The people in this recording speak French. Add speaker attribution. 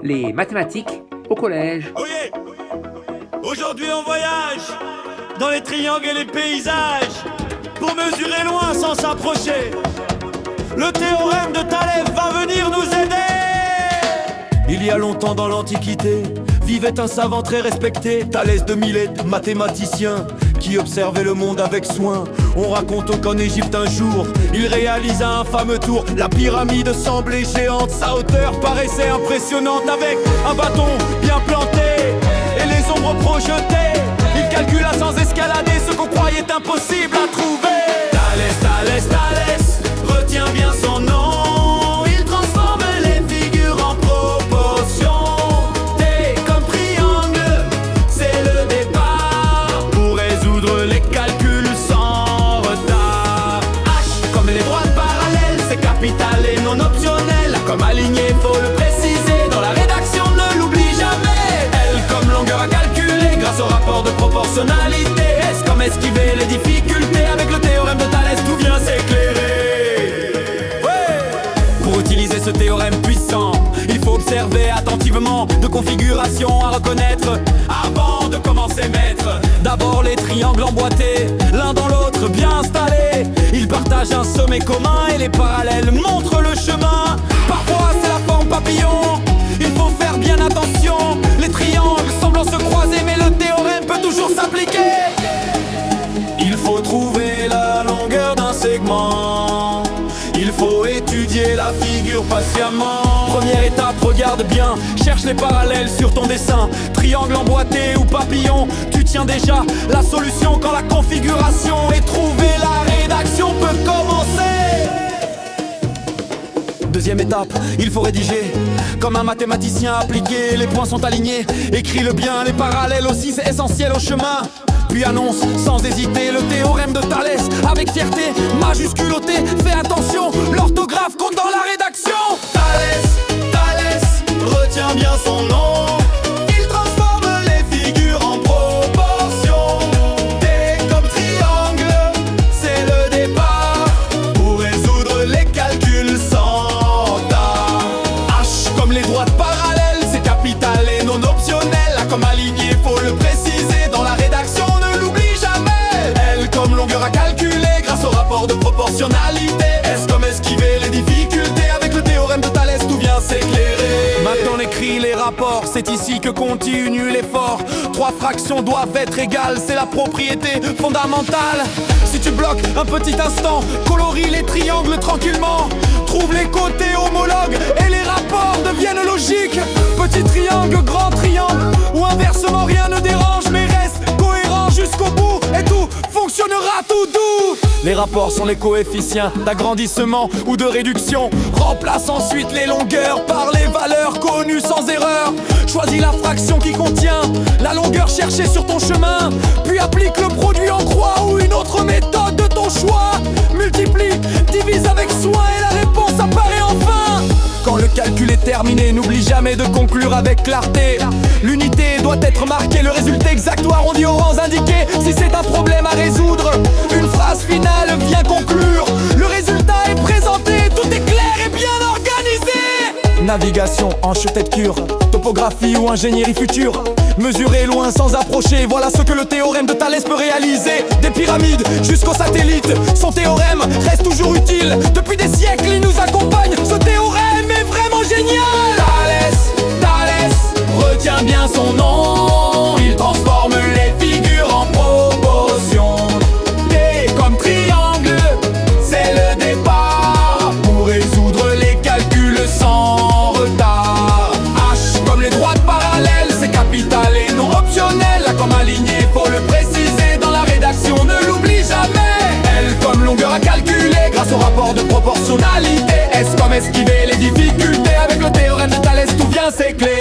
Speaker 1: Les mathématiques au collège.
Speaker 2: Oyez! Aujourd'hui on voyage dans les triangles et les paysages pour mesurer loin sans s'approcher. Le théorème de Thalès va venir nous aider. Il y a longtemps dans l'Antiquité vivait un savant très respecté, Thalès de Milet, mathématicien, qui observait le monde avec soin. On raconte qu'en Égypte un jour, il réalisa un fameux tour. La pyramide semblait géante, sa hauteur paraissait impressionnante. Avec un bâton bien planté et les ombres projetées, il calcula sans escalader ce qu'on croyait impossible à trouver. Thalès, Thalès, Thalès, retiens bien son nom. Comme aligné, faut le préciser. Dans la rédaction, ne l'oublie jamais. L comme longueur à calculer grâce au rapport de proportionnalité. S comme esquiver les difficultés. Avec le théorème de Thalès, tout vient s'éclairer. Ouais. Pour utiliser ce théorème puissant, il faut observer attentivement deux configurations à reconnaître avant de commencer maître. D'abord les triangles emboîtés, l'un dans l'autre bien installés. Ils partagent un sommet commun et les parallèles montrent le chemin. Parfois c'est la forme papillon, il faut faire bien attention. Les triangles semblent se croiser mais le théorème peut toujours s'appliquer. Il faut trouver la longueur d'un segment, il faut étudier la figure patiemment. Première étape, regarde bien, cherche les parallèles sur ton dessin. Triangle emboîté ou papillon, tu tiens déjà la solution quand la configuration est trouvée. La rédaction peut commencer. Deuxième étape, il faut rédiger comme un mathématicien appliqué. Les points sont alignés, écris-le bien. Les parallèles aussi, c'est essentiel au chemin. Puis annonce sans hésiter le théorème de Thalès avec fierté, majuscule au T. Fais attention, l'orthographe compte dans la rédaction. Thalès, Thalès, retiens bien son nom. Il transforme les figures en proportions. T comme triangle, c'est le départ pour résoudre les calculs sans retard. H comme les droites parallèles, c'est capital et non optionnel. A comme aligné, faut le préciser dans la rédaction. Longueur à calculer grâce au rapport de proportionnalité. S comme esquiver les difficultés. Avec le théorème de Thalès, tout vient s'éclairer. Maintenant on écrit les rapports, c'est ici que continue l'effort. Trois fractions doivent être égales, c'est la propriété fondamentale. Si tu bloques un petit instant, colorie les triangles tranquillement. Trouve les côtés homologues et les rapports deviennent logiques. Petit triangle, grand triangle, ou inversement rien ne dérange, mais reste cohérent jusqu'au bout et tout fonctionnera tout doux. Les rapports sont les coefficients d'agrandissement ou de réduction. Remplace ensuite les longueurs par les valeurs connues sans erreur. Choisis la fraction qui contient la longueur cherchée sur ton chemin. Puis applique le produit en croix ou une autre méthode de ton choix. Multiplie, divise avec soin et la réponse apparaît enfin. Quand le calcul est terminé, n'oublie jamais de conclure avec clarté. L'unité doit être marquée, le résultat exact ou arrondi aux rangs indiqués. Si c'est un problème à résoudre, une phrase finale vient conclure. Le résultat est présenté, tout est clair et bien organisé. Navigation, hanche tête cure, topographie ou ingénierie future. Mesurer loin sans approcher, voilà ce que le théorème de Thalès peut réaliser. Des pyramides jusqu'aux satellites, son théorème reste toujours utile. Depuis des siècles il nous accompagne, ce théorème est vraiment génial. Thalès, Thalès, retiens bien son nom. Il transforme les figures en proportions. T comme triangle, c'est le départ pour résoudre les calculs sans retard. H comme les droites parallèles, c'est capital et non optionnel. A comme aligné, faut le préciser dans la rédaction, ne l'oublie jamais. L comme longueur à calculer grâce au rapport de proportionnalité. S comme esquiver les difficultés. Avec le théorème de Thalès, tout vient s'éclairer.